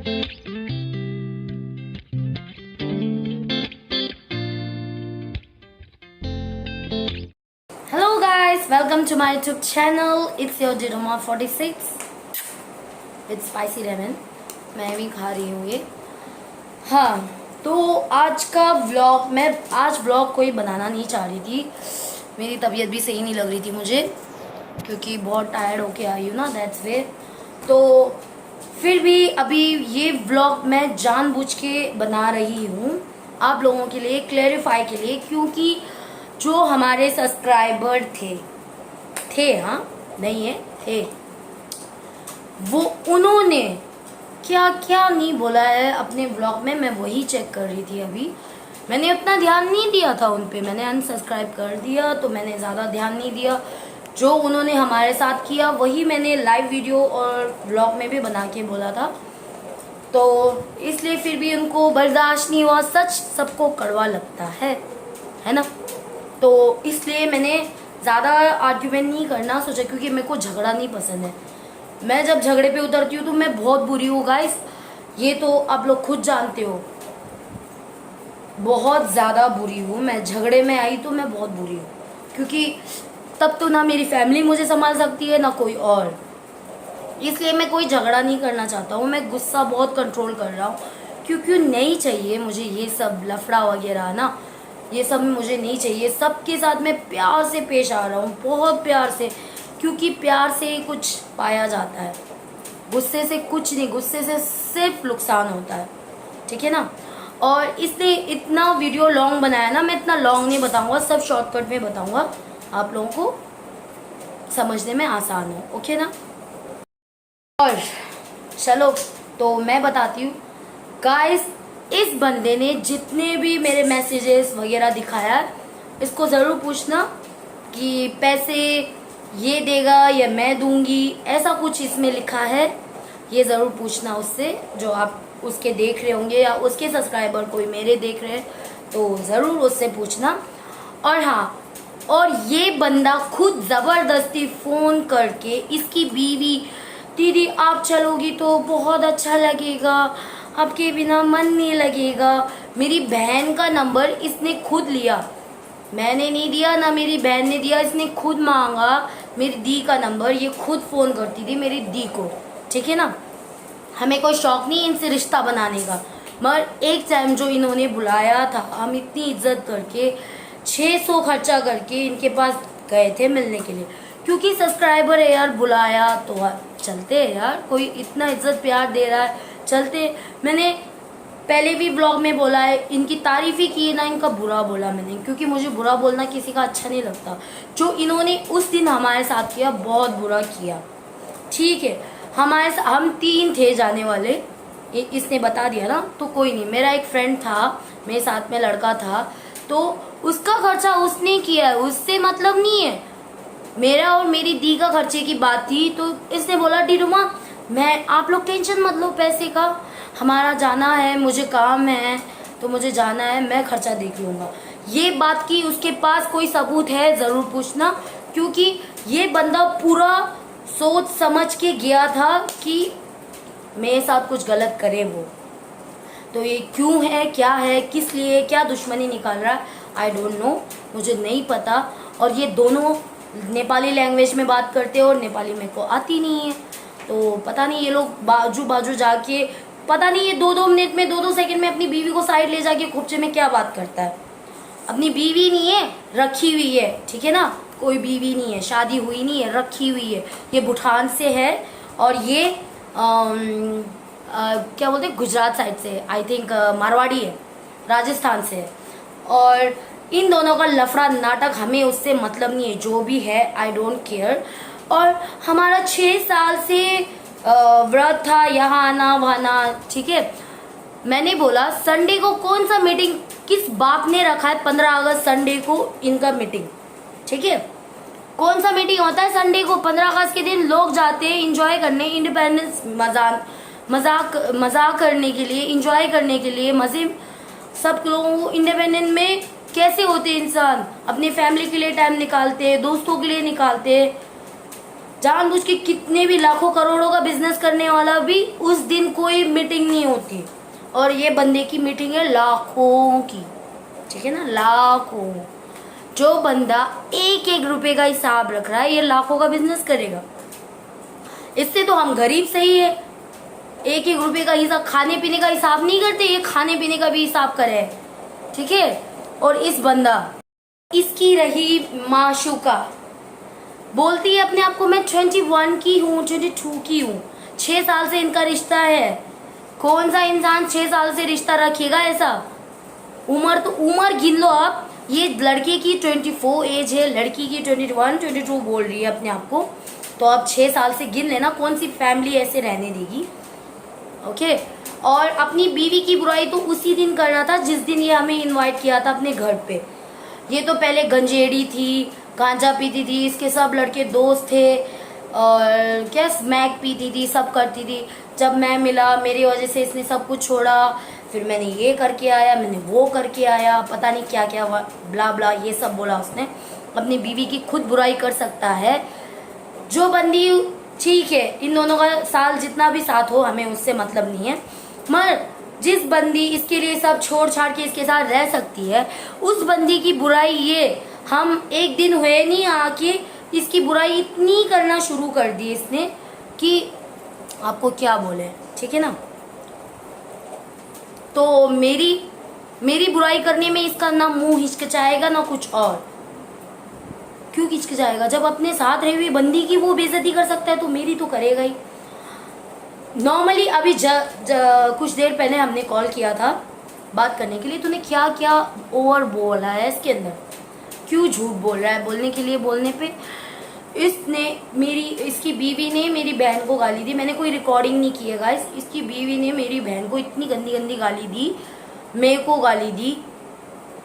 Hello guys, welcome to my YouTube channel. It's your Diruma46 with spicy lemon. मैं भी खा रही हूँ ये। हाँ, तो आज का व्लॉग, मैं आज व्लॉग कोई बनाना नहीं चाह रही थी। मेरी तबीयत भी सही नहीं लग रही थी मुझे, क्योंकि बहुत टायर्ड होके आई हूँ ना, दैट्स वे। तो फिर भी अभी ये व्लॉग मैं जानबूझ के बना रही हूँ आप लोगों के लिए, क्लेरिफाई के लिए, क्योंकि जो हमारे सब्सक्राइबर थे हाँ नहीं है थे, वो उन्होंने क्या क्या नहीं बोला है अपने ब्लॉग में, मैं वही चेक कर रही थी अभी। मैंने उतना ध्यान नहीं दिया था उन पे, मैंने अनसब्सक्राइब कर दिया तो मैंने ज़्यादा ध्यान नहीं दिया। जो उन्होंने हमारे साथ किया वही मैंने लाइव वीडियो और ब्लॉग में भी बना के बोला था, तो इसलिए फिर भी उनको बर्दाश्त नहीं हुआ। सच सबको कड़वा लगता है ना। तो इसलिए मैंने ज़्यादा आर्ग्यूमेंट नहीं करना सोचा, क्योंकि मेरे को झगड़ा नहीं पसंद है। मैं जब झगड़े पे उतरती हूँ तो मैं बहुत बुरी हूँ गाइस, ये तो आप लोग खुद जानते हो, बहुत ज़्यादा बुरी हूँ मैं। झगड़े में आई तो मैं बहुत बुरी हूँ, क्योंकि तब तो ना मेरी फैमिली मुझे संभाल सकती है ना कोई और। इसलिए मैं कोई झगड़ा नहीं करना चाहता हूँ, मैं गुस्सा बहुत कंट्रोल कर रहा हूँ, क्योंकि नहीं चाहिए मुझे ये सब लफड़ा वगैरह ना, ये सब मुझे नहीं चाहिए। सबके साथ मैं प्यार से पेश आ रहा हूँ, बहुत प्यार से, क्योंकि प्यार से ही कुछ पाया जाता है, गुस्से से कुछ नहीं, गुस्से से सिर्फ नुकसान होता है, ठीक है ना। और इसलिए इतना वीडियो लॉन्ग बनाया ना, मैं इतना लॉन्ग नहीं बताऊंगा, सब शॉर्टकट में बताऊंगा, आप लोगों को समझने में आसान हो, ओके ना। और चलो तो मैं बताती हूँ गाइस, इस बंदे ने जितने भी मेरे मैसेजेस वगैरह दिखाया है, इसको ज़रूर पूछना कि पैसे ये देगा या मैं दूंगी, ऐसा कुछ इसमें लिखा है, ये ज़रूर पूछना उससे, जो आप उसके देख रहे होंगे या उसके सब्सक्राइबर कोई मेरे देख रहे हैं तो ज़रूर उससे पूछना। और हाँ, और ये बंदा खुद ज़बरदस्ती फ़ोन करके इसकी बीवी, दीदी आप चलोगी तो बहुत अच्छा लगेगा, आपके बिना मन नहीं लगेगा। मेरी बहन का नंबर इसने खुद लिया, मैंने नहीं दिया ना मेरी बहन ने दिया, इसने खुद मांगा मेरी दी का नंबर, ये खुद फ़ोन करती थी मेरी दी को, ठीक है ना। हमें कोई शौक नहीं इनसे रिश्ता बनाने का, मगर एक टाइम जो इन्होंने बुलाया था, हम इतनी इज्जत करके 600 खर्चा करके इनके पास गए थे मिलने के लिए, क्योंकि सब्सक्राइबर है यार, बुलाया तो चलते हैं यार, कोई इतना इज्जत प्यार दे रहा है, चलते। मैंने पहले भी ब्लॉग में बोला है, इनकी तारीफ ही की ना इनका बुरा बोला मैंने, क्योंकि मुझे बुरा बोलना किसी का अच्छा नहीं लगता। जो इन्होंने उस दिन हमारे साथ किया, बहुत बुरा किया, ठीक है। हम 3 थे जाने वाले, इसने बता दिया ना, तो कोई नहीं। मेरा एक फ्रेंड था, मेरे साथ में लड़का था, तो उसका खर्चा उसने किया है, उससे मतलब नहीं है। मेरा और मेरी दी का खर्चे की बात थी, तो इसने बोला डीरुमा मैं, आप लोग टेंशन मत लो पैसे का, हमारा जाना है, मुझे काम है तो मुझे जाना है, मैं खर्चा देख लूँगा। ये बात की उसके पास कोई सबूत है ज़रूर पूछना, क्योंकि ये बंदा पूरा सोच समझ के गया था कि मेरे साथ कुछ गलत करे वो। तो ये क्यों है, क्या है, किस लिए, क्या दुश्मनी निकाल रहा है, आई डोंट नो, मुझे नहीं पता। और ये दोनों नेपाली लैंग्वेज में बात करते हैं और नेपाली मेरे को आती नहीं है, तो पता नहीं ये लोग बाजू बाजू जाके, पता नहीं ये 2-2 मिनट में 2-2 सेकंड में अपनी बीवी को साइड ले जाके खुपचे में क्या बात करता है। अपनी बीवी नहीं है, रखी हुई है, ठीक है ना, कोई बीवी नहीं है, शादी हुई नहीं है, रखी हुई है। ये भूटान से है और ये क्या बोलते हैं, गुजरात साइड से, आई थिंक मारवाड़ी है, राजस्थान से है। और इन दोनों का लफड़ा नाटक, हमें उससे मतलब नहीं है, जो भी है आई डोंट केयर। और हमारा 6 साल से व्रत था, यहाँ आना वहां, ठीक है। मैंने बोला संडे को कौन सा मीटिंग, किस बाप ने रखा है 15 अगस्त संडे को इनका मीटिंग, ठीक है। कौन सा मीटिंग होता है संडे को? 15 अगस्त के दिन लोग जाते हैं इंजॉय करने, इंडिपेंडेंस मजाक करने के लिए, इंजॉय करने के लिए, मजे। सब लोगों को इंडिपेंडेंट में कैसे होते इंसान, अपनी फैमिली के लिए टाइम निकालते हैं, दोस्तों के लिए निकालते हैं, जानबूझ के कितने भी लाखों करोड़ों का बिजनेस करने वाला भी उस दिन कोई मीटिंग नहीं होती, और ये बंदे की मीटिंग है लाखों की, ठीक है ना, लाखों। जो बंदा एक एक रुपए का हिसाब रख रहा है ये लाखों का बिजनेस करेगा। इससे तो हम गरीब सही है, एक एक रुपए का हिसाब, खाने पीने का हिसाब नहीं करते, ये खाने पीने का भी हिसाब करे, ठीक है। और इस बंदा, इसकी रही माशूका, बोलती है अपने आप को मैं 21 की हूँ, 22 की हूँ, 6 साल से इनका रिश्ता है। कौन सा इंसान 6 साल से रिश्ता रखेगा ऐसा? उम्र तो उम्र गिन लो आप, ये लड़के की 24 एज है, लड़की की 21 22 बोल रही है अपने आप को, तो आप 6 साल से गिन लेना कौन सी फैमिली ऐसे रहने देगी, ओके। और अपनी बीवी की बुराई तो उसी दिन कर रहा था जिस दिन ये हमें इनवाइट किया था अपने घर पे। ये तो पहले गंजेड़ी थी, गांजा पीती थी, इसके सब लड़के दोस्त थे, और क्या स्मैक पीती थी, सब करती थी। जब मैं मिला, मेरी वजह से इसने सब कुछ छोड़ा, फिर मैंने ये करके आया, मैंने वो करके आया, पता नहीं क्या क्या ब्ला ब्ला ये सब बोला उसने। अपनी बीवी की खुद बुराई कर सकता है जो बंदी, ठीक है, इन दोनों का साल जितना भी साथ हो हमें उससे मतलब नहीं है, मगर जिस बंदी इसके लिए सब छोड़ छाड़ के इसके साथ रह सकती है, उस बंदी की बुराई, ये हम एक दिन हुए नहीं आके इसकी बुराई इतनी करना शुरू कर दी इसने कि आपको क्या बोले, ठीक है ना। तो मेरी बुराई करने में इसका ना मुंह हिचकिचाएगा ना कुछ और। क्यों हिचकिचाएगा? जब अपने साथ रही हुई बंदी की वो बेइज्जती कर सकता है तो मेरी तो करेगा ही। नॉर्मली अभी कुछ देर पहले हमने कॉल किया था बात करने के लिए, तूने क्या क्या ओवर बोला है इसके अंदर, क्यों झूठ बोल रहा है? बोलने के लिए बोलने पे इसकी बीवी ने मेरी बहन को गाली दी। मैंने कोई रिकॉर्डिंग नहीं की है गाइस, इसकी बीवी ने मेरी बहन को इतनी गंदी गंदी गाली दी, मेरे को गाली दी,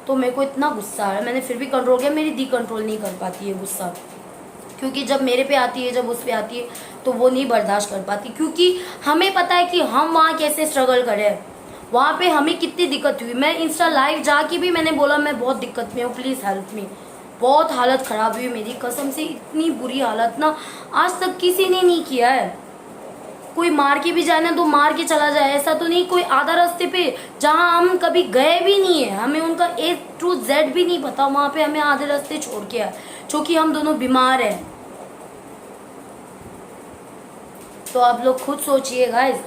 तो मेरे को इतना गुस्सा आया, मैंने फिर भी कंट्रोल किया। मेरी दी कंट्रोल नहीं कर पाती है गुस्सा, क्योंकि जब मेरे पे आती है, जब उस पे आती है तो वो नहीं बर्दाश्त कर पाती, क्योंकि हमें पता है कि हम वहाँ कैसे स्ट्रगल करें, वहाँ पे हमें कितनी दिक्कत हुई। मैं इंस्टा लाइव जाके भी मैंने बोला मैं बहुत दिक्कत में हूँ, प्लीज़ हेल्प मी। बहुत हालत ख़राब हुई मेरी, कसम से इतनी बुरी हालत ना आज तक किसी ने नहीं किया है। कोई मार के भी जाए ना तो मार के चला जाए, ऐसा तो नहीं कोई आधा रास्ते पे जहाँ हम कभी गए भी नहीं है, हमें उनका A to Z भी नहीं पता, वहाँ पे हमें आधे रास्ते छोड़ के आए, क्योंकि हम दोनों बीमार हैं। तो आप लोग खुद सोचिए गाइस,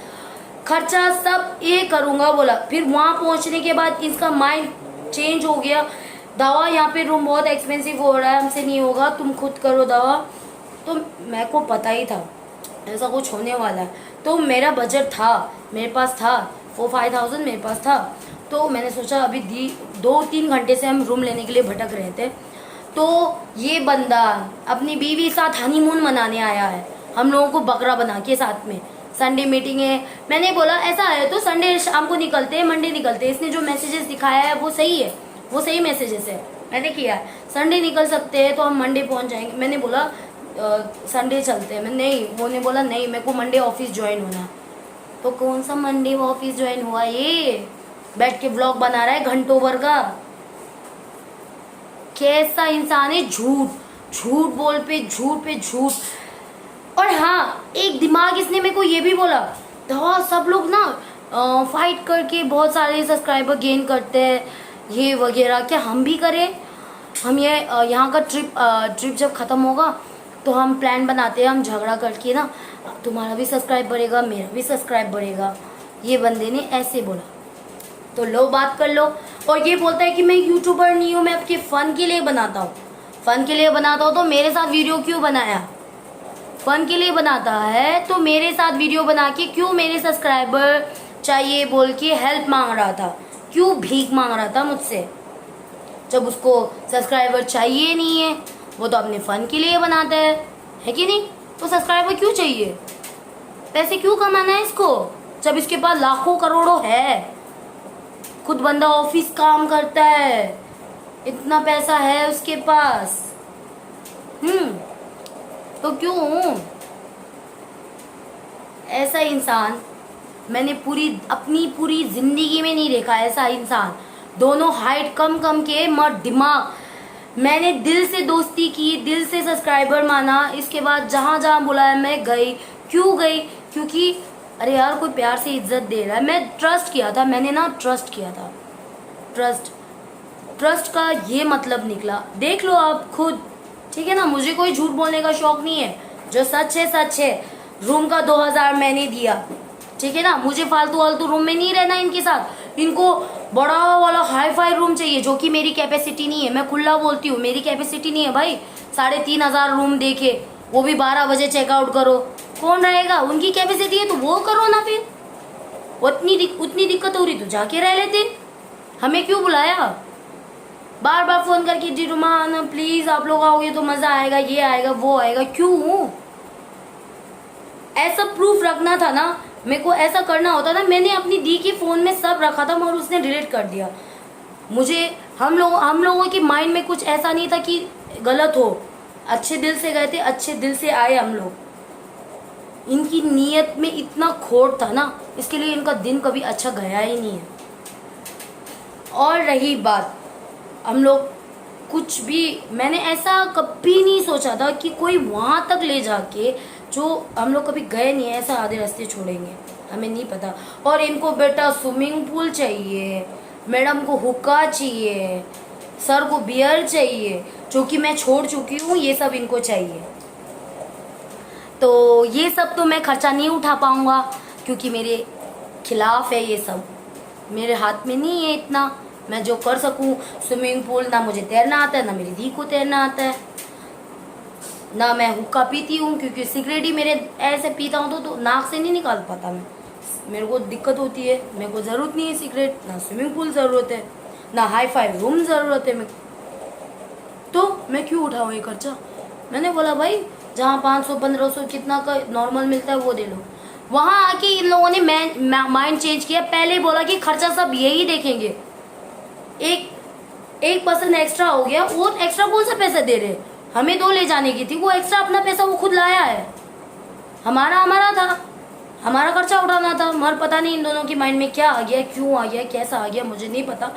खर्चा सब ये करूँगा बोला, फिर वहाँ पहुँचने के बाद इसका माइंड चेंज हो गया। दवा यहाँ पे रूम बहुत एक्सपेंसिव हो रहा है, हमसे नहीं होगा, तुम खुद करो दवा। तो मेरे को पता ही था ऐसा कुछ होने वाला है, तो मेरा बजट था, मेरे पास था 4-5,000 मेरे पास था। तो मैंने सोचा अभी 2-3 घंटे से हम रूम लेने के लिए भटक रहे थे, तो ये बंदा अपनी बीवी साथ हनीमून मनाने आया है, हम लोगों को बकरा बना के साथ में। संडे मीटिंग है, मैंने बोला ऐसा है तो संडे शाम को निकलते हैं, मंडे निकलते हैं। इसने जो मैसेजेस दिखाया है वो सही है, वो सही मैसेजेस है, मैंने किया है। संडे निकल सकते हैं तो हम मंडे पहुंच जाएंगे। मैंने बोला संडे चलते हैं, मैं नहीं, वो ने बोला नहीं मेरे को मंडे ऑफिस ज्वाइन होना है। तो कौन सा मंडे ऑफिस ज्वाइन हुआ, ये बैठ के ब्लॉग बना रहा है घंटों भर का। कैसा इंसान है, झूठ बोल पे झूठ पे झूठ। और हाँ, एक दिमाग इसने मेरे को ये भी बोला, दवा सब लोग ना फाइट करके बहुत सारे सब्सक्राइबर गेन करते हैं ये वगैरह, क्या हम भी करें? हम ये यहाँ का ट्रिप जब ख़त्म होगा तो हम प्लान बनाते हैं, हम झगड़ा करके ना, तुम्हारा भी सब्सक्राइब बढ़ेगा, मेरा भी सब्सक्राइब बढ़ेगा। ये बंदे ने ऐसे बोला, तो लो बात कर लो। और ये बोलता है कि मैं यूट्यूबर नहीं हूँ, मैं आपके फ़न के लिए बनाता हूँ। फ़न के लिए बनाता हूँ तो मेरे साथ वीडियो क्यों बनाया? फ़न के लिए बनाता है तो मेरे साथ वीडियो बना के क्यों मेरे सब्सक्राइबर चाहिए बोल के हेल्प मांग रहा था, क्यों भीख मांग रहा था मुझसे, जब उसको सब्सक्राइबर चाहिए नहीं है? वो तो अपने फ़न के लिए बनाता है कि नहीं? तो सब्सक्राइबर क्यों चाहिए? पैसे क्यों कमाना है इसको जब इसके पास लाखों करोड़ों है? खुद बंदा ऑफिस काम करता है, इतना पैसा है उसके पास। तो क्यों? ऐसा इंसान मैंने अपनी पूरी जिंदगी में नहीं देखा। ऐसा इंसान, दोनों हाइट कम के मत दिमाग मैंने दिल से दोस्ती की, दिल से सब्सक्राइबर माना। इसके बाद जहाँ जहाँ बुलाया मैं गई। क्यों गई? क्योंकि अरे यार कोई प्यार से इज्जत दे रहा है। मैं ट्रस्ट किया था, मैंने ना ट्रस्ट किया था। ट्रस्ट ट्रस्ट का ये मतलब निकला, देख लो आप खुद, ठीक है ना। मुझे कोई झूठ बोलने का शौक नहीं है, जो सच है सच है। रूम का 2000 मैंने दिया, ठीक है ना। मुझे फालतू फालतू रूम में नहीं रहना इनके साथ। इनको बड़ा वाला हाई फाई रूम चाहिए, जो कि मेरी कैपेसिटी नहीं है। मैं खुला बोलती हूँ, मेरी कैपेसिटी नहीं है भाई। 3,500 रूम देखे, वो भी 12 बजे चेकआउट करो। कौन रहेगा? उनकी कैपेसिटी है तो वो करो ना फिर। उतनी दिक्कत हो रही तो जाके रह लेते, हमें क्यों बुलाया? बार बार फोन करके जी रुमान प्लीज आप लोग आओगे तो मजा आएगा, ये आएगा वो आएगा। क्यों? ऐसा प्रूफ रखना था ना, मेरे को ऐसा करना होता ना। मैंने अपनी दी के फोन में सब रखा था और उसने डिलीट कर दिया। मुझे हम लोगों के माइंड में कुछ ऐसा नहीं था कि गलत हो। अच्छे दिल से गए थे, अच्छे दिल से आए हम लोग। इनकी नीयत में इतना खोट था ना, इसके लिए इनका दिन कभी अच्छा गया ही नहीं है। और रही बात हम लोग कुछ भी, मैंने ऐसा कभी नहीं सोचा था कि कोई वहाँ तक ले जाके, जो हम लोग कभी गए नहीं है, ऐसा आधे रास्ते छोड़ेंगे, हमें नहीं पता। और इनको बेटा स्विमिंग पूल चाहिए, मैडम को हुक्का चाहिए, सर को बियर चाहिए, जो कि मैं छोड़ चुकी हूँ। ये सब इनको चाहिए। तो ये सब तो मैं खर्चा नहीं उठा पाऊँगा, क्योंकि मेरे खिलाफ है ये सब, मेरे हाथ में नहीं है इतना। मैं जो कर सकूं, स्विमिंग पूल, ना मुझे तैरना आता है, ना मेरी दी को तैरना आता है, ना मैं हुक्का पीती हूँ, क्योंकि सिगरेट ही मेरे ऐसे पीता हूँ तो नाक से नहीं निकाल पाता मैं, मेरे को दिक्कत होती है। मेरे को ज़रूरत नहीं है सिगरेट, ना स्विमिंग पूल ज़रूरत है, ना हाई फाई रूम ज़रूरत है मेरे को। तो मैं क्यों उठाऊँ ये खर्चा? मैंने बोला भाई जहाँ 500-1500 कितना का नॉर्मल मिलता है वो दे लो। वहाँ आके इन लोगों ने माइंड चेंज किया। पहले बोला कि खर्चा सब यही देखेंगे, एक पर्सन एक्स्ट्रा हो गया। वो एक्स्ट्रा कौन सा पैसा दे रहे? हमें 2 ले जाने की थी, वो एक्स्ट्रा अपना पैसा वो खुद लाया है। हमारा था, हमारा खर्चा उठाना था। मगर पता नहीं इन दोनों की माइंड में क्या आ गया, क्यों आ गया, कैसा आ गया, मुझे नहीं पता।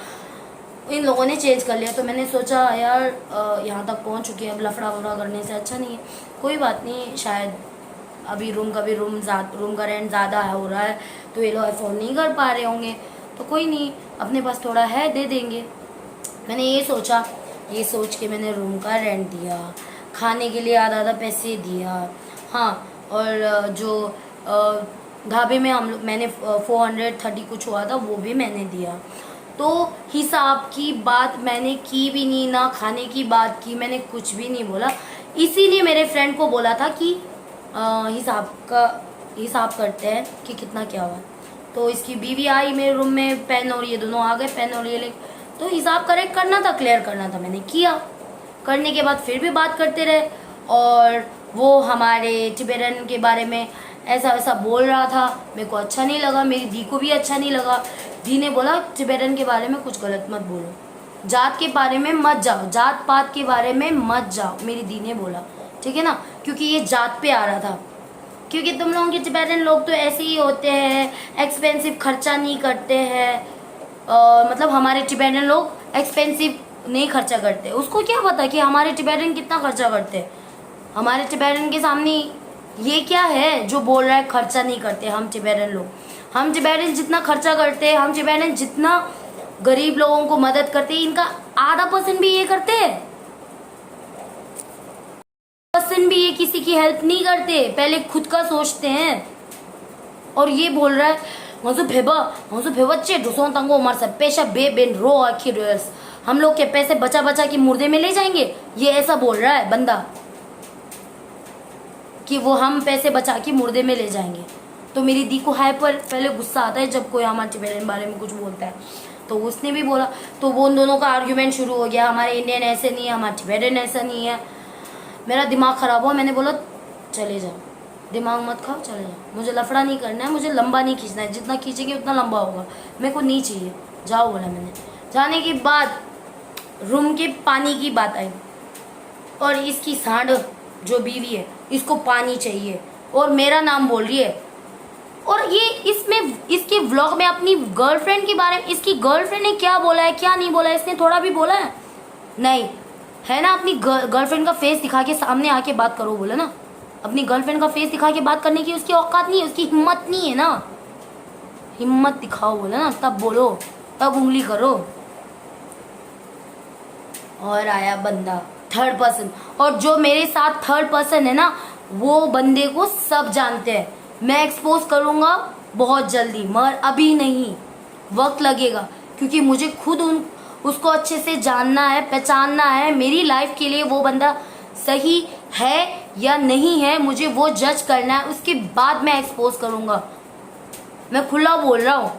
इन लोगों ने चेंज कर लिया। तो मैंने सोचा यार यहाँ तक पहुँच चुकी है, अब लफड़ा वफड़ा करने से अच्छा नहीं है। कोई बात नहीं, शायद अभी रूम का रेंट ज़्यादा हो रहा है तो ये लोग अफोर्ड नहीं कर पा रहे होंगे, तो कोई नहीं, अपने पास थोड़ा है दे देंगे। मैंने ये सोचा, ये सोच के मैंने रूम का रेंट दिया, खाने के लिए आधा पैसे दिया। हाँ, और जो ढाबे में मैंने 430 कुछ हुआ था वो भी मैंने दिया। तो हिसाब की बात मैंने की भी नहीं, ना खाने की बात की, मैंने कुछ भी नहीं बोला। इसीलिए मेरे फ्रेंड को बोला था कि हिसाब करते हैं कि कितना क्या हुआ। तो इसकी बीवी आई मेरे रूम में, पेन और ये दोनों आ गए, पेन और ये ले। तो हिसाब करेक्ट करना था, क्लियर करना था, मैंने किया। करने के बाद फिर भी बात करते रहे, और वो हमारे टिबेटन के बारे में ऐसा वैसा बोल रहा था। मेरे को अच्छा नहीं लगा, मेरी दी को भी अच्छा नहीं लगा। दी ने बोला टिबेटन के बारे में कुछ गलत मत बोलो, जात के बारे में मत जाओ, जात पात के बारे में मत जाओ, मेरी दी ने बोला, ठीक है ना। क्योंकि ये जात पे आ रहा था, क्योंकि तुम लोगों के टिबेटन लोग तो ऐसे ही होते हैं, एक्सपेंसिव खर्चा नहीं करते हैं। मतलब हमारे टिबेटन लोग एक्सपेंसिव नहीं खर्चा करते। उसको क्या पता कि हमारे टिबेटन कितना खर्चा करते हैं। हमारे टिबेटन के सामने ये क्या है जो बोल रहा है खर्चा नहीं करते हम टिबेटन लोग। हम टिबेटन जितना खर्चा करते हैं, हम टिबेटन जितना गरीब लोगों को मदद करते हैं, इनका आधा % भी ये करते हैं। % भी ये किसी की हेल्प नहीं करते, पहले खुद का सोचते हैं। और ये बोल रहा है हम लोग के पैसे बचा बचा के मुर्दे में ले जाएंगे, ये ऐसा बोल रहा है बंदा कि वो हम पैसे बचा के मुर्दे में ले जाएंगे। तो मेरी दी को हाइपर पहले गुस्सा आता है जब कोई हमारे टिबेटन बारे में कुछ बोलता है। तो उसने भी बोला, तो वो उन दोनों का आर्ग्यूमेंट शुरू हो गया, हमारे इंडियन ऐसे नहीं है, हमारे टिबेटन ऐसा नहीं है। मेरा दिमाग ख़राब हुआ, मैंने बोला चले जाओ, दिमाग मत खाओ, चले जाओ, मुझे लफड़ा नहीं करना है, मुझे लंबा नहीं खींचना है, जितना खींचेंगे उतना लंबा होगा, मेरे को नहीं चाहिए, जाओ बोला मैंने। जाने के बाद रूम के पानी की बात आई, और इसकी सांड जो बीवी है इसको पानी चाहिए और मेरा नाम बोल रही है। और ये इसके व्लॉग में अपनी गर्लफ्रेंड के बारे में, इसकी गर्लफ्रेंड ने क्या बोला है क्या नहीं बोला है, इसने थोड़ा भी बोला है नहीं। है ना, अपनी गर्लफ्रेंड का फेस दिखा के सामने आके बात करो, बोलो ना। अपनी गर्लफ्रेंड का फेस दिखा के बात करने की उसकी औकात नहीं है, उसकी हिम्मत नहीं है ना। हिम्मत दिखाओ, बोलो ना, तब बोलो, तब उंगली करो। और आया बंदा थर्ड पर्सन, और जो मेरे साथ थर्ड पर्सन है ना, वो बंदे को सब जानते हैं। मैं एक्सपोज करूंगा बहुत जल्दी, मगर अभी नहीं, वक्त लगेगा, क्योंकि मुझे खुद उसको अच्छे से जानना है, पहचानना है। मेरी लाइफ के लिए वो बंदा सही है या नहीं है, मुझे वो जज करना है, उसके बाद मैं एक्सपोज करूंगा। मैं खुला बोल रहा हूँ,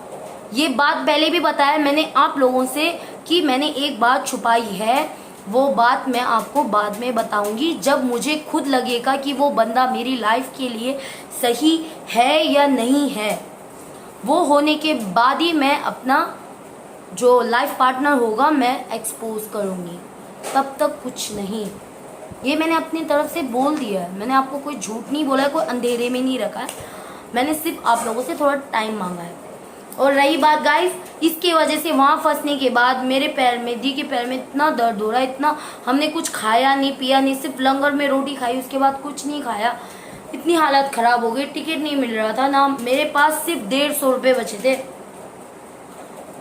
ये बात पहले भी बताया मैंने आप लोगों से कि मैंने एक बात छुपाई है, वो बात मैं आपको बाद में बताऊंगी, जब मुझे खुद लगेगा कि वो बंदा मेरी लाइफ के लिए सही है या नहीं है। वो होने के बाद ही मैं अपना जो लाइफ पार्टनर होगा मैं एक्सपोज करूंगी, तब तक कुछ नहीं। ये मैंने अपनी तरफ से बोल दिया है, मैंने आपको कोई झूठ नहीं बोला है, कोई अंधेरे में नहीं रखा है, मैंने सिर्फ आप लोगों से थोड़ा टाइम मांगा है। और रही बात गाइस, इसकी वजह से वहाँ फंसने के बाद मेरे पैर में, दी के पैर में इतना दर्द हो रहा है, इतना, हमने कुछ खाया नहीं पिया नहीं, सिर्फ लंगर में रोटी खाई, उसके बाद कुछ नहीं खाया। इतनी हालत खराब हो गई, टिकट नहीं मिल रहा था ना, मेरे पास सिर्फ 150 रुपये बचे थे।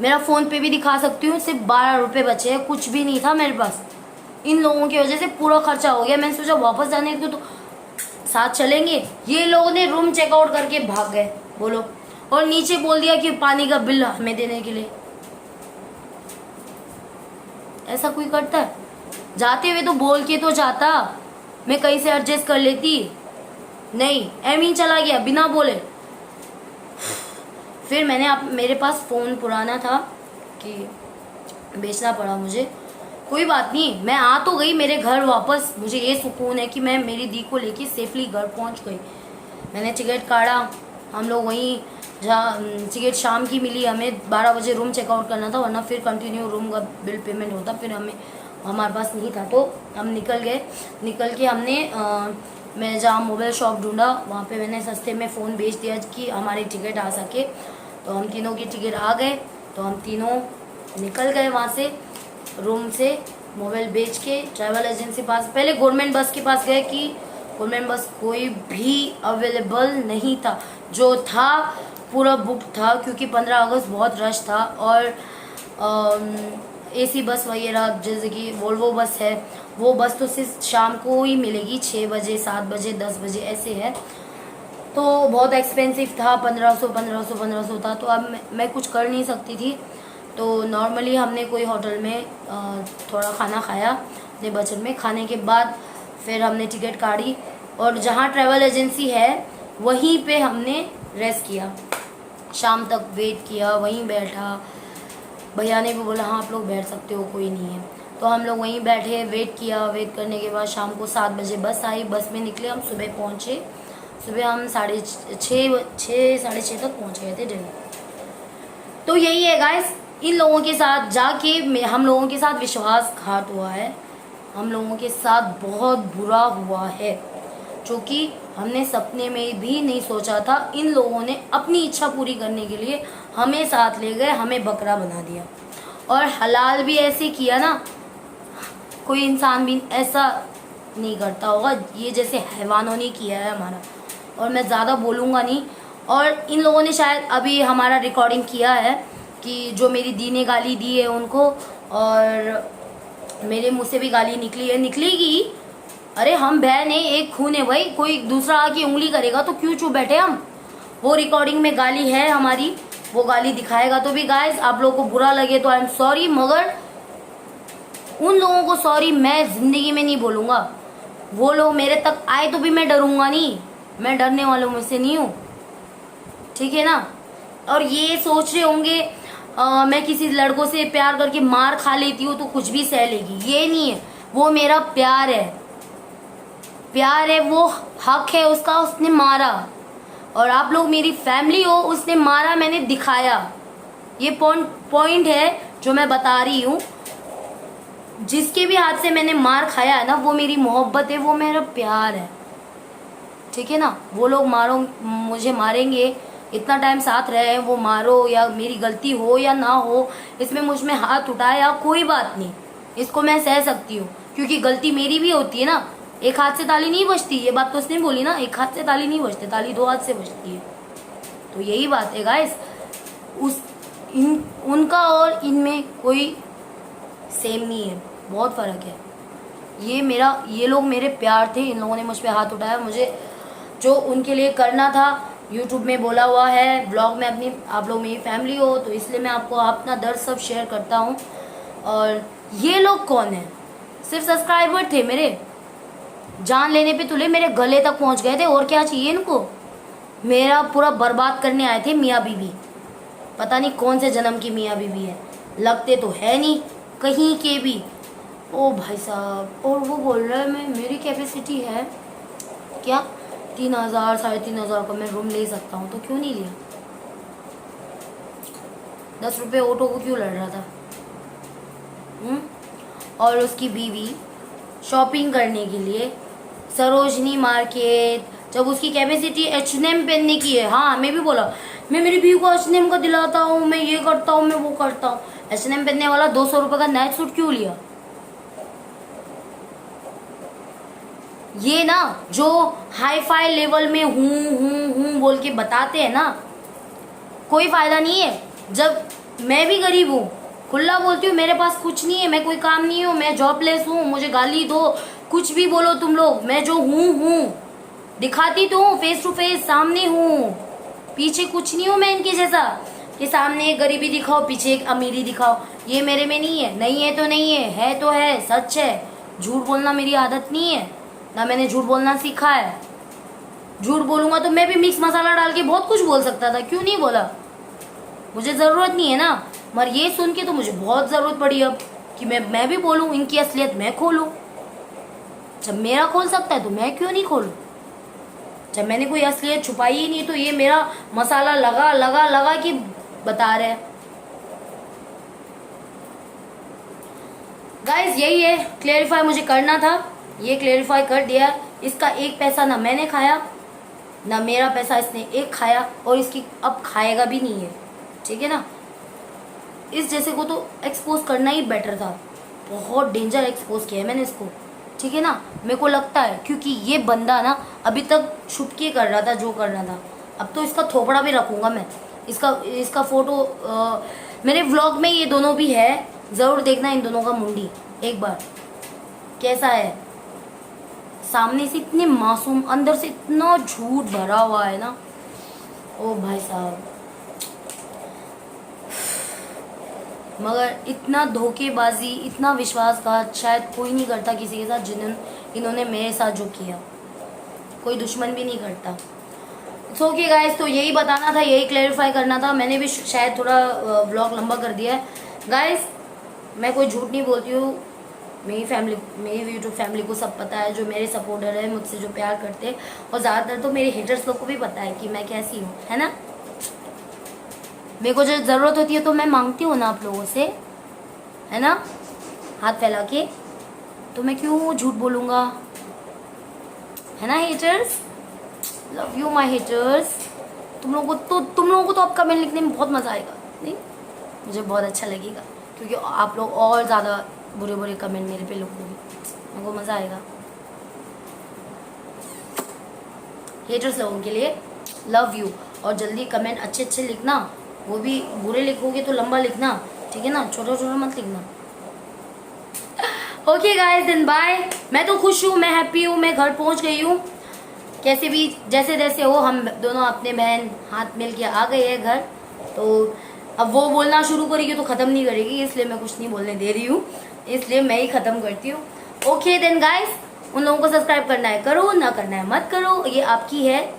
मेरा फोन पे भी दिखा सकती हूँ, सिर्फ 12 रुपये बचे हैं, कुछ भी नहीं था मेरे पास। इन लोगों की वजह से पूरा खर्चा हो गया। मैंने सोचा वापस जाने को तो साथ चलेंगे, ये लोगों ने रूम चेकआउट करके भाग गए, बोलो। और नीचे बोल दिया कि पानी का बिल हमें देने के लिए। ऐसा कोई करता है? जाते हुए तो बोल के तो जाता, मैं कहीं से एडजस्ट कर लेती। नहीं, एम ही चला गया बिना बोले। फिर मेरे पास फ़ोन पुराना था कि बेचना पड़ा मुझे। कोई बात नहीं, मैं आ तो गई मेरे घर वापस। मुझे ये सुकून है कि मैं मेरी दी को लेके सेफली घर पहुंच गई। मैंने टिकट काटा, हम लोग वहीं, जहाँ टिकट शाम की मिली हमें, 12 बजे रूम चेकआउट करना था, वरना फिर कंटिन्यू रूम का बिल पेमेंट होता। फिर हमारे पास नहीं था, तो हम निकल गए। निकल के हमने मैं जहाँ मोबाइल शॉप ढूंढा, वहाँ पे मैंने सस्ते में फ़ोन बेच दिया कि हमारी टिकट आ सके। तो हम तीनों की टिकट आ गए, तो हम तीनों निकल गए वहाँ से, रूम से मोबाइल बेच के ट्रैवल एजेंसी पास, पहले गवर्नमेंट बस के पास गए कि गवर्नमेंट बस कोई भी अवेलेबल नहीं था, जो था पूरा बुक था, क्योंकि 15 अगस्त बहुत रश था। और एसी बस वगैरह जैसे कि वोल्वो बस है, वो बस तो सिर्फ शाम को ही मिलेगी, 6 बजे 7 बजे 10 बजे ऐसे है। तो बहुत एक्सपेंसिव था, 1500 था। तो अब मैं कुछ कर नहीं सकती थी, तो नॉर्मली हमने कोई होटल में थोड़ा खाना खाया अपने बजट में। खाने के बाद फिर हमने टिकट काटी, और जहाँ ट्रैवल एजेंसी है वहीं पे हमने रेस्ट किया, शाम तक वेट किया, वहीं बैठा। भैया ने भी बोला हाँ आप लोग बैठ सकते हो, कोई नहीं है। तो हम लोग वहीं बैठे, वेट किया। वेट करने के बाद शाम को 7 बजे बस आई, बस में निकले हम, सुबह पहुँचे। सुबह हम 6:30 तक पहुँच गए थे दिल्ली। तो यही है गाइस, इन लोगों के साथ जाके हम लोगों के साथ विश्वासघात हुआ है, हम लोगों के साथ बहुत बुरा हुआ है, जो कि हमने सपने में भी नहीं सोचा था। इन लोगों ने अपनी इच्छा पूरी करने के लिए हमें साथ ले गए, हमें बकरा बना दिया, और हलाल भी ऐसे किया ना, कोई इंसान भी ऐसा नहीं करता होगा, ये जैसे हैवानों ने किया है हमारा। और मैं ज़्यादा बोलूँगा नहीं। और इन लोगों ने शायद अभी हमारा रिकॉर्डिंग किया है कि जो मेरी दी ने गाली दी है उनको, और मेरे मुँह से भी गाली निकली है, निकलेगी। अरे हम बहन है, एक खून है भाई, कोई दूसरा आके उंगली करेगा तो क्यों चुप बैठे हम। वो रिकॉर्डिंग में गाली है हमारी, वो गाली दिखाएगा तो भी गाइस आप लोगों को बुरा लगे तो आई एम सॉरी, मगर उन लोगों को सॉरी मैं जिंदगी में नहीं बोलूँगा। वो लोग मेरे तक आए तो भी मैं डरूंगा नहीं, मैं डरने वालों में से नहीं हूँ, ठीक है ना। और ये सोच रहे होंगे मैं किसी लड़कों से प्यार करके मार खा लेती हूँ तो कुछ भी सह लेगी, ये नहीं है। वो मेरा प्यार है, प्यार है, वो हक है उसका, उसने मारा। और आप लोग मेरी फैमिली हो, उसने मारा, मैंने दिखाया। ये पॉइंट है जो मैं बता रही हूँ। जिसके भी हाथ से मैंने मार खाया है ना, वो मेरी मोहब्बत है, वो मेरा प्यार है, ठीक है ना। वो लोग मुझे मारेंगे, इतना टाइम साथ रहे, वो मारो या मेरी गलती हो या ना हो, इसमें मुझ में हाथ उठाया कोई बात नहीं, इसको मैं सह सकती हूँ। क्योंकि गलती मेरी भी होती है ना, एक हाथ से ताली नहीं बजती, ये बात तो उसने बोली ना, एक हाथ से ताली नहीं बजती, ताली दो हाथ से बजती है। तो यही बात है गाइस, उनका और इनमें कोई सेम नहीं है, बहुत फ़र्क है। ये लोग मेरे प्यार थे, इन लोगों ने मुझ पे हाथ उठाया, मुझे जो उनके लिए करना था यूट्यूब में बोला हुआ है, ब्लॉग में अपनी, आप लोग मेरी फैमिली हो तो इसलिए मैं आपको अपना दर्द सब शेयर करता हूँ। और ये लोग कौन है? सिर्फ सब्सक्राइबर थे मेरे, जान लेने पे तुले मेरे गले तक पहुँच गए थे, और क्या चाहिए इनको? मेरा पूरा बर्बाद करने आए थे मियाँ बीबी, पता नहीं कौन से जन्म की मियाँ बीबी है, लगते तो है नहीं कहीं के भी। ओ भाई साहब, और वो बोल रहा है मैं, मेरी कैपेसिटी है क्या 3,000 3,500 का मैं रूम ले सकता हूँ, तो क्यों नहीं लिया? 10 रुपये ऑटो को क्यों लड़ रहा था? और उसकी बीवी शॉपिंग करने के लिए सरोजनी मार्केट, जब उसकी कैपेसिटी H&M पहनने की है, हाँ मैं भी बोला, मैं मेरी बीवी को H&M का दिलाता हूँ, मैं ये करता हूँ, मैं वो करता हूँ। H&M पहनने वाला 200 रुपये का नाइट सूट क्यों लिया? ये ना जो हाई फाई लेवल में हूँ बोल के बताते हैं ना, कोई फायदा नहीं है। जब मैं भी गरीब हूँ, खुला बोलती हूँ, मेरे पास कुछ नहीं है, मैं कोई काम नहीं हूँ, मैं जॉबलेस हूँ, मुझे गाली दो, कुछ भी बोलो तुम लोग, मैं जो हूँ दिखाती तो हूँ, फेस टू फेस सामने हूँ, पीछे कुछ नहीं हूँ मैं इनके जैसा कि सामने एक गरीबी दिखाओ पीछे एक अमीरी दिखाओ। ये मेरे में नहीं है, नहीं है तो नहीं है तो है, सच है। झूठ बोलना मेरी आदत नहीं है, ना मैंने झूठ बोलना सीखा है। झूठ बोलूंगा तो मैं भी मिक्स मसाला डाल के बहुत कुछ बोल सकता था, क्यों नहीं बोला? मुझे ज़रूरत नहीं है ना, मगर ये सुन के तो मुझे बहुत ज़रूरत पड़ी अब कि मैं भी बोलूँ, इनकी असलियत मैं खोलूँ। जब मेरा खोल सकता है तो मैं क्यों नहीं खोलूँ? जब मैंने कोई असलियत छुपाई ही नहीं तो ये मेरा मसाला लगा लगा लगा कि बता रहे हैं। गाइस यही है, क्लेरिफाई मुझे करना था, ये क्लेरिफाई कर दिया। इसका एक पैसा ना मैंने खाया, ना मेरा पैसा इसने एक खाया, और इसकी अब खाएगा भी नहीं है, ठीक है ना? इस जैसे को तो एक्सपोज करना ही बेटर था, बहुत डेंजर एक्सपोज किया है मैंने इसको, ठीक है ना? मेरे को लगता है क्योंकि ये बंदा ना अभी तक छुप के कर रहा था जो करना था, अब तो इसका थोपड़ा भी रखूँगा मैं, इसका फोटो मेरे व्लॉग में ये दोनों भी है, ज़रूर देखना इन दोनों का मुंडी एक बार कैसा है। सामने से इतने मासूम, अंदर से इतना झूठ भरा हुआ है ना, ओ भाई साहब। मगर इतना धोखेबाजी, इतना विश्वासघात शायद कोई नहीं करता किसी के साथ इन्होंने मेरे साथ जो किया, कोई दुश्मन भी नहीं करता। इट्स ओके गाइस, तो यही बताना था, यही क्लैरिफाई करना था। मैंने भी शायद थोड़ा ब्लॉग लंबा कर दिया है गाइस, मैं कोई झूठ नहीं बोलती हूँ। मेरी यूट्यूब फैमिली को सब पता है, जो मेरे सपोर्टर है, मुझसे जो प्यार करते हैं, और ज़्यादातर तो मेरे हेटर्स लोग को भी पता है कि मैं कैसी हूँ, है ना? मेरे को जो ज़रूरत होती है तो मैं मांगती हूँ ना आप लोगों से, है ना, हाथ फैला के, तो मैं क्यों झूठ बोलूँगा, है ना haters? Love you my haters. तुम लोगों को तो अब कमेंट लिखने में बहुत मज़ा आएगा, नहीं? मुझे बहुत अच्छा लगेगा क्योंकि आप लोग और ज़्यादा बुरे बुरे कमेंट मेरे पे लिखोगे, मेरे को मज़ा आएगा। हेटर्स लोगों के लिए लव यू, और जल्दी कमेंट अच्छे अच्छे लिखना, वो भी बुरे लिखोगे तो लंबा लिखना, ठीक है ना? छोटा छोटा मत लिखना। Okay guys, then bye. मैं तो खुश हूँ, मैं हैप्पी हूँ, मैं घर पहुँच गई हूँ। कैसे भी जैसे जैसे हो, हम दोनों अपने बहन हाथ मिल के आ गए हैं घर। तो अब वो बोलना शुरू करेगी तो ख़त्म नहीं करेगी, इसलिए मैं कुछ नहीं बोलने दे रही हूँ, इसलिए मैं ही ख़त्म करती हूँ। ओके देन गाइस, उन लोगों को सब्सक्राइब करना है करो, ना करना है मत करो, ये आपकी है।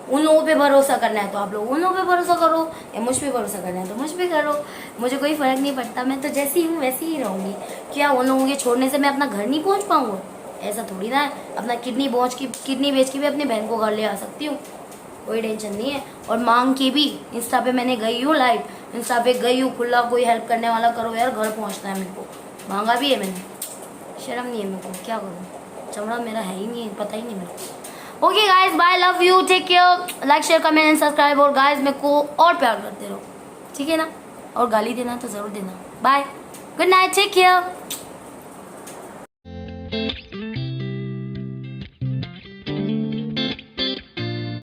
उन लोगों पे भरोसा करना है तो आप लोग उन लोगों पे भरोसा करो, या मुझ पे भरोसा करना है तो मुझ पे करो, मुझे कोई फ़र्क नहीं पड़ता। मैं तो जैसी हूँ वैसी ही रहूँगी। क्या उन लोगों के छोड़ने से मैं अपना घर नहीं पहुँच पाऊँगा? ऐसा थोड़ी ना है। अपना किडनी बेच के भी अपनी बहन को घर ले आ सकती हूँ, कोई टेंशन नहीं है। और मांग के भी इंस्टा पे मैंने गई हूँ लाइव, इंस्टा पे गई हूँ खुला, कोई हेल्प करने वाला करो यार, घर पहुँचना है मेरे को, मांगा भी है मैंने, शर्म नहीं है मेरे को, क्या करूँ? चमड़ा मेरा है ही नहीं, पता ही नहीं मेरे को। Okay guys, bye, love you, take care, like share comment and subscribe. और गाइज मेरे को और प्यार करते रहो, ठीक है ना? और गाली देना तो ज़रूर देना। Bye, good night, take care.